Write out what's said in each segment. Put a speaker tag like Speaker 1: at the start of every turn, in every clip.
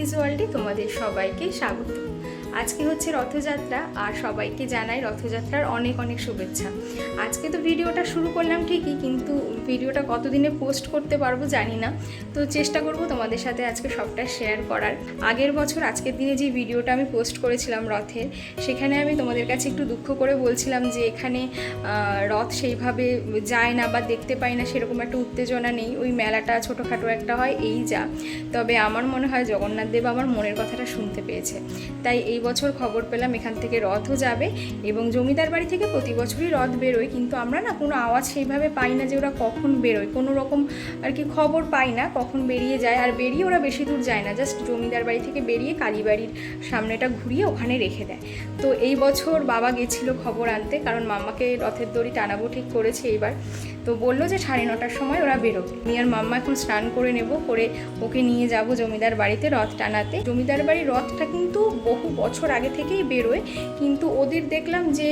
Speaker 1: প্রীতিস ওয়ার্ল্ডে তোমাদের সবাইকে স্বাগত। আজকে হচ্ছে রথযাত্রা আর সবাইকে জানাই রথযাত্রার অনেক অনেক শুভেচ্ছা। আজকে তো ভিডিওটা শুরু করলাম ঠিকই, কিন্তু ভিডিওটা কতদিনে পোস্ট করতে পারবো জানি না, তো চেষ্টা করব তোমাদের সাথে আজকে সবটা শেয়ার করার। আগের বছর আজকের দিনে যে ভিডিওটা আমি পোস্ট করেছিলাম রথের, সেখানে আমি তোমাদের কাছে একটু দুঃখ করে বলছিলাম যে এখানে রথ সেইভাবে যায় না বা দেখতে পাই না, সেরকম একটা উত্তেজনা নেই, ওই মেলাটা ছোটোখাটো একটা হয় এই যা। তবে আমার মনে হয় জগন্নাথ দেব আমার মনের কথাটা শুনতে পেয়েছে, তাই এই বছর খবর পেলাম এখান থেকে রথও যাবে এবং জমিদার বাড়ি থেকে প্রতি বছরই রথ বেরোয়, কিন্তু আমরা না কোনো আওয়াজ সেইভাবে পাই না যে ওরা কখন বেরোয়, কোনো রকম আর কি খবর পাই না কখন বেরিয়ে যায়। আর বেরিয়ে ওরা বেশি দূর যায় না, জাস্ট জমিদার বাড়ি থেকে বেরিয়ে কালীবাড়ির সামনেটা ঘুরিয়ে ওখানে রেখে দেয়। তো এই বছর বাবা গেছিল খবর আনতে, কারণ মাম্মাকে রথের দড়ি টানাবো ঠিক করেছে এইবার। তো বললো যে 9:30টার সময় ওরা বেরোবে। আমি আর মাম্মা এখন স্নান করে নেব, করে ওকে নিয়ে যাব জমিদার বাড়িতে রথ টানাতে। জমিদার বাড়ির রথটা কিন্তু বহু বছর আগে থেকেই বেরোয়, কিন্তু ওদের দেখলাম যে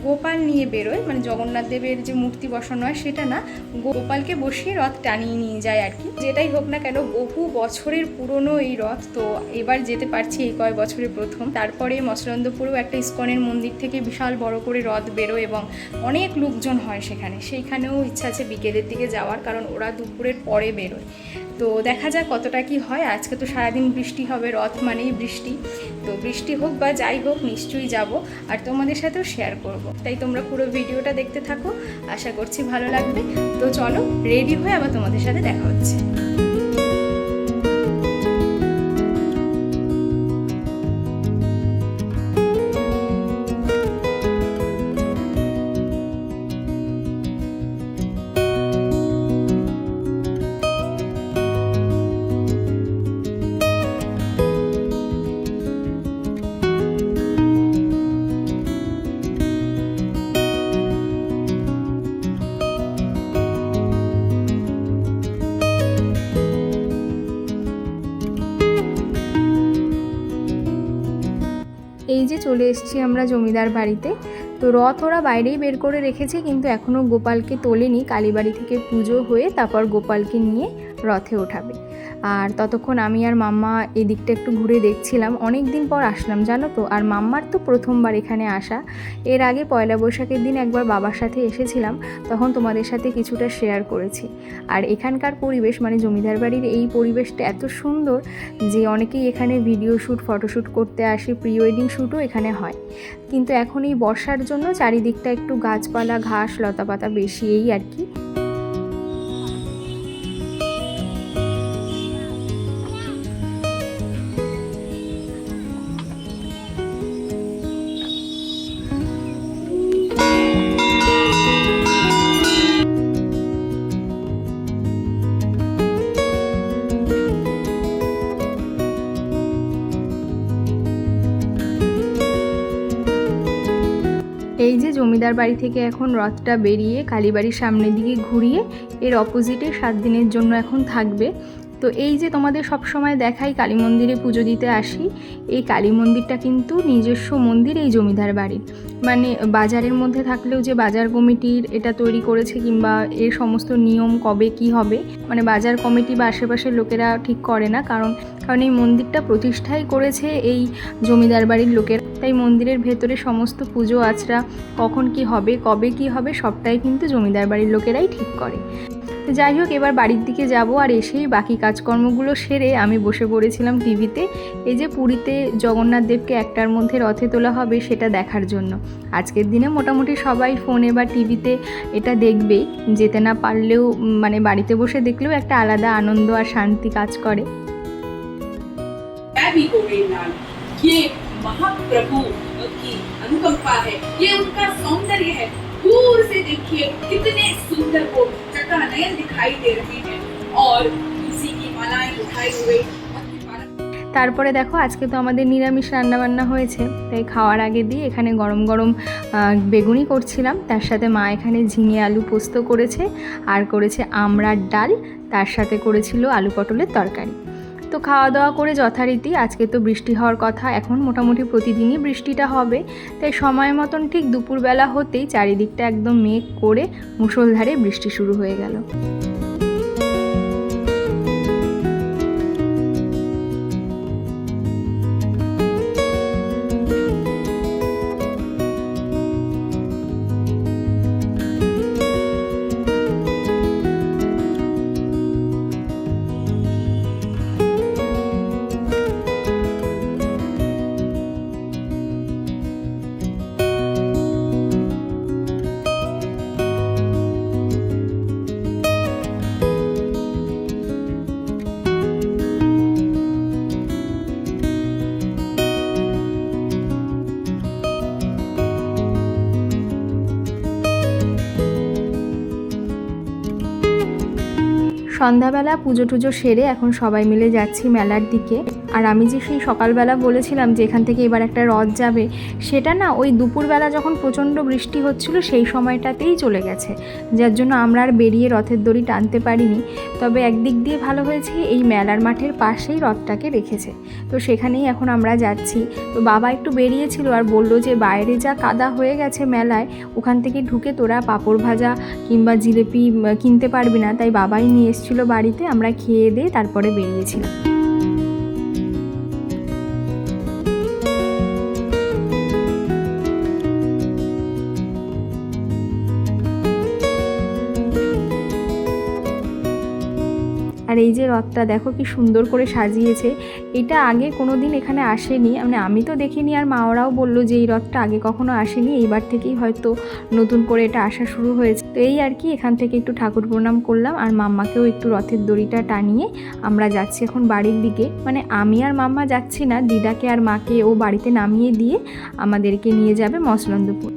Speaker 1: গোপাল নিয়ে বেরোয়, মানে জগন্নাথ দেবের যে মূর্তি বসানো হয় সেটা না, গোপালকে বসিয়ে রথ টানিয়ে নিয়ে যায় আর কি। যেটাই হোক না কেন, বহু বছরের পুরনো এই রথ, তো এবার যেতে পারছি এই কয়েক বছরে প্রথম। তারপরে মৎস্যনন্দপুরেও একটা ইস্কনের মন্দির থেকে বিশাল বড় করে রথ বেরোয় এবং অনেক লোকজন হয় সেখানে। সেইখানেও ইচ্ছা আছে বিকেলের দিকে যাওয়ার, কারণ ওরা দুপুরের পরে বেরোয়। তো দেখা যাক কতটা কি হয়। আজকে তো সারাদিন বৃষ্টি হবে, রথ মানেই বৃষ্টি, তো বৃষ্টি হোক বা যাই হোক নিশ্চয়ই যাব আর তোমাদের সাথেও শেয়ার করব। তাই তোমরা পুরো ভিডিওটা দেখতে থাকো, আশা করছি ভালো লাগবে। তো চলো রেডি হয়ে আবার তোমাদের সাথে দেখা হচ্ছে। এই যে চলে এসেছি আমরা জমিদার বাড়িতে। তো রথ ওরা বাইরেই বের করে রেখেছে, কিন্তু এখনও গোপালকে তোলেনি। কালীবাড়ি থেকে পুজো হয়ে তারপর গোপালকে নিয়ে রথে ওঠাবে। আর ততক্ষণ আমি আর মাম্মা এদিকটা একটু ঘুরে দেখছিলাম, অনেক দিন পর আসলাম জানো তো। আর মাম্মার তো প্রথমবার এখানে আসা, এর আগে পয়লা বৈশাখের দিন একবার বাবার সাথে এসেছিলাম, তখন তোমাদের সাথে কিছুটা শেয়ার করেছি। আর এখানকার পরিবেশ, মানে জমিদার বাড়ির এই পরিবেশটা এত সুন্দর যে অনেকেই এখানে ভিডিও শ্যুট ফটোশ্যুট করতে আসে, প্রি ওয়েডিং শ্যুটও এখানে হয়। কিন্তু এখন এই বর্ষার জন্য চারিদিকটা একটু গাছপালা ঘাস লতাপাতা বেশি, এই আর কি। এই যে জমিদার বাড়ি থেকে এখন রথটা বেরিয়ে কালীবাড়ির সামনের দিকে ঘুরিয়ে এর অপোজিটে 7 দিনের জন্য এখন থাকবে। তো এই যে তোমাদের সব সময় দেখাই কালী মন্দিরে পুজো দিতে আসি, এই কালী মন্দিরটা কিন্তু নিজস্ব মন্দির এই জমিদার বাড়ির। মানে বাজারের মধ্যে থাকলেও যে বাজার কমিটির এটা তৈরি করেছে, কিংবা এর সমস্ত নিয়ম কবে কি হবে, মানে বাজার কমিটি বা আশেপাশের লোকেরা ঠিক করে না, কারণ এই মন্দিরটা প্রতিষ্ঠাই করেছে এই জমিদার বাড়ির লোকেরা। তাই মন্দিরের ভেতরে সমস্ত পুজো আচরা কখন কি হবে কবে কি হবে সবটাই কিন্তু জমিদার বাড়ির লোকেরাই ঠিক করে। তো যাই হোক, এবার বাড়ির দিকে যাব, আর এসেই বাকি কাজকর্মগুলো সেরে আমি বসে পড়েছিলাম টিভিতে। এই যে পুরীতে জগন্নাথ দেবকে 1টার মধ্যে রথে তোলা হবে সেটা দেখার জন্য। আজকের দিনে মোটামুটি সবাই ফোনে বা টিভিতে এটা দেখবেই, যেতে না পারলেও মানে বাড়িতে বসে দেখলেও একটা আলাদা আনন্দ আর শান্তি কাজ করে।
Speaker 2: महाप्रभु की अनुकंपा है, ये उनका सौंदर्य है। दूर से देखिए कितने सुंदर वो चकानयन दिखाई दे रहे हैं और तुलसी की मालाएं उठाए हुए।
Speaker 1: তারপরে দেখো আজকে তো আমাদের নিরামিষ রান্নাবান্না হয়েছে, তাই খাওয়ার আগে দিয়ে এখানে গরম গরম বেগুনি করছিলাম, তার সাথে মা এখানে ঝিঙে আলু পোস্ত করেছে আর করেছে আমড়ার ডাল, তার সাথে করেছিল আলু পটলের তরকারি। তো খাওয়া দাওয়া করে যথারীতি, আজকে তো বৃষ্টি হওয়ার কথা, এখন মোটামুটি প্রতিদিনই বৃষ্টিটা হবে, তাই সময় মতন ঠিক দুপুরবেলা হতেই চারিদিকটা একদম মেঘ করে মুষলধারে বৃষ্টি শুরু হয়ে গেল। সন্ধ্যাবেলা পুজো টুজো সেরে এখন সবাই মিলে যাচ্ছি মেলার দিকে। আর আমি যে সেই সকালবেলা বলেছিলাম যে এখান থেকে এবার একটা রথ যাবে, সেটা না ওই দুপুরবেলা যখন প্রচণ্ড বৃষ্টি হচ্ছিল সেই সময়টাতেই চলে গেছে, যার জন্য আমরা আর বেরিয়ে রথের দড়ি টানতে পারিনি। তবে একদিক দিয়ে ভালো হয়েছে, এই মেলার মাঠের পাশেই রথটাকে রেখেছে, তো সেখানেই এখন আমরা যাচ্ছি। তো বাবা একটু বেরিয়েছিল আর বলল যে বাইরে যা কাদা হয়ে গেছে মেলায়, ওখান থেকে ঢুকে তোরা পাঁপড় ভাজা কিংবা জিলিপি কিনতে পারবি না, তাই বাবাই নিয়ে এসেছিলো বাড়িতে, আমরা খেয়ে দিয়ে তারপরে বেরিয়েছিলাম। আর এই যে রথটা দেখো কি সুন্দর করে সাজিয়েছে, এটা আগে কোনো দিন এখানে আসেনি, মানে আমি তো দেখিনি, আর মা ওরাও বললো যে এই রথটা আগে কখনো আসেনি, এইবার থেকেই হয়তো নতুন করে এটা আসা শুরু হয়েছে। তো এই আর কি, এখান থেকে একটু ঠাকুর প্রণাম করলাম আর মাম্মাকেও একটু রথের দড়িটা টানিয়ে আমরা যাচ্ছি এখন বাড়ির দিকে। মানে আমি আর মাম্মা যাচ্ছি না, দিদাকে আর মাকে ও বাড়িতে নামিয়ে দিয়ে আমাদেরকে নিয়ে যাবে মসলন্দপুর।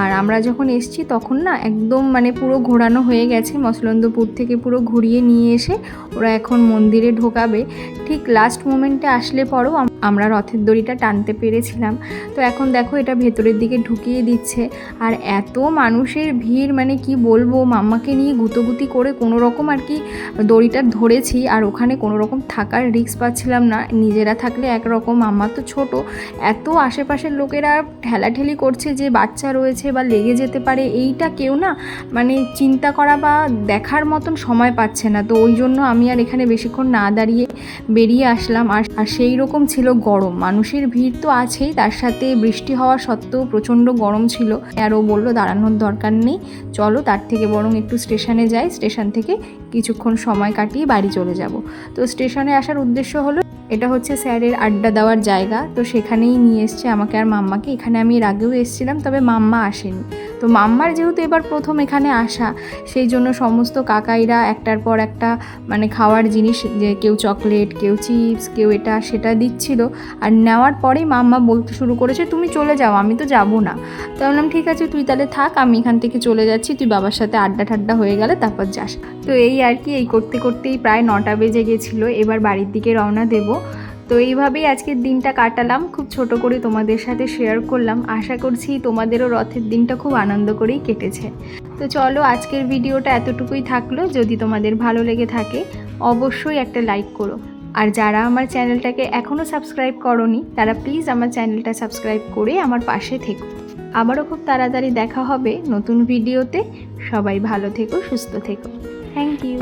Speaker 1: আর আমরা যখন এসছি তখন না একদম মানে পুরো ঘোরানো হয়ে গেছে, মসলন্দপুর থেকে পুরো ঘুরিয়ে নিয়ে এসে ওরা এখন মন্দিরে ঢোকাবে। ঠিক লাস্ট মোমেন্টে আসলে পরেও আমরা রথের দড়িটা টানতে পেরেছিলাম। তো এখন দেখো এটা ভেতরের দিকে ঢুকিয়ে দিচ্ছে, আর এত মানুষের ভিড়, মানে কি বলবো, মাম্মাকে নিয়ে গুতোগুতি করে কোনো রকম আর কি দড়িটা ধরেছি, আর ওখানে কোনো রকম থাকার রিস্ক পাচ্ছিলাম না। নিজেরা থাকলে একরকম, মাম্মা তো ছোট, এত আশেপাশের লোকেরা ঠেলাঠেলি করছে যে বাচ্চা রয়েছে বা লেগে যেতে পারে, এইটা কেউ না মানে চিন্তা করা বা দেখার মতন সময় পাচ্ছে না। তো ওই জন্য আমি আর এখানে বেশিক্ষণ না দাঁড়িয়ে বেরিয়ে আসলাম। আর সেই রকম ছিল গরম, মানুষের ভিড় তো আছেই, তার সাথে বৃষ্টি হওয়া সত্ত্বেও প্রচণ্ড গরম ছিল। আর ও বললো দাঁড়ানোর দরকার নেই, চলো তার থেকে বরং একটু স্টেশনে যাই, স্টেশন থেকে কিছুক্ষণ সময় কাটিয়ে বাড়ি চলে যাব। তো স্টেশনে আসার উদ্দেশ্য হলো, এটা হচ্ছে স্যারের আড্ডা দেওয়ার জায়গা, তো সেখানেই নিয়ে এসছে আমাকে আর মাম্মাকে। এখানে আমি এর আগেও এসেছিলাম, তবে মাম্মা আসেনি। তো মাম্মার যেহেতু এবার প্রথম এখানে আসা, সেই জন্য সমস্ত কাকাইরা একটার পর একটা মানে খাওয়ার জিনিস, যে কেউ চকলেট, কেউ চিপস, কেউ এটা সেটা দিচ্ছিল। আর নেওয়ার পরেই মাম্মা বলতে শুরু করেছে তুমি চলে যাও, আমি তো যাবো না। তো বললাম ঠিক আছে তুই তাহলে থাক, আমি এখান থেকে চলে যাচ্ছি, তুই বাবার সাথে আড্ডা ঠাড্ডা হয়ে গেলে তারপর যাস। তো এই আর কি, এই করতে করতেই প্রায় 9টা বেজে গেছিলো, এবার বাড়ির দিকে রওনা দেবো। তো এইভাবেই আজকের দিনটা কাটালাম, খুব ছোট করে তোমাদের সাথে শেয়ার করলাম। আশা করছি তোমাদেরও রথের দিনটা খুব আনন্দ করেই কেটেছে। তো চলো আজকের ভিডিওটা এতটুকুই থাকলো। যদি তোমাদের ভালো লেগে থাকে অবশ্যই একটা লাইক করো, আর যারা আমার চ্যানেলটাকে এখনও সাবস্ক্রাইব করোনি তারা প্লিজ আমার চ্যানেলটা সাবস্ক্রাইব করে আমার পাশে থেকো। আবারও খুব তাড়াতাড়ি দেখা হবে নতুন ভিডিওতে। সবাই ভালো থেকো, সুস্থ থেকো। Thank you.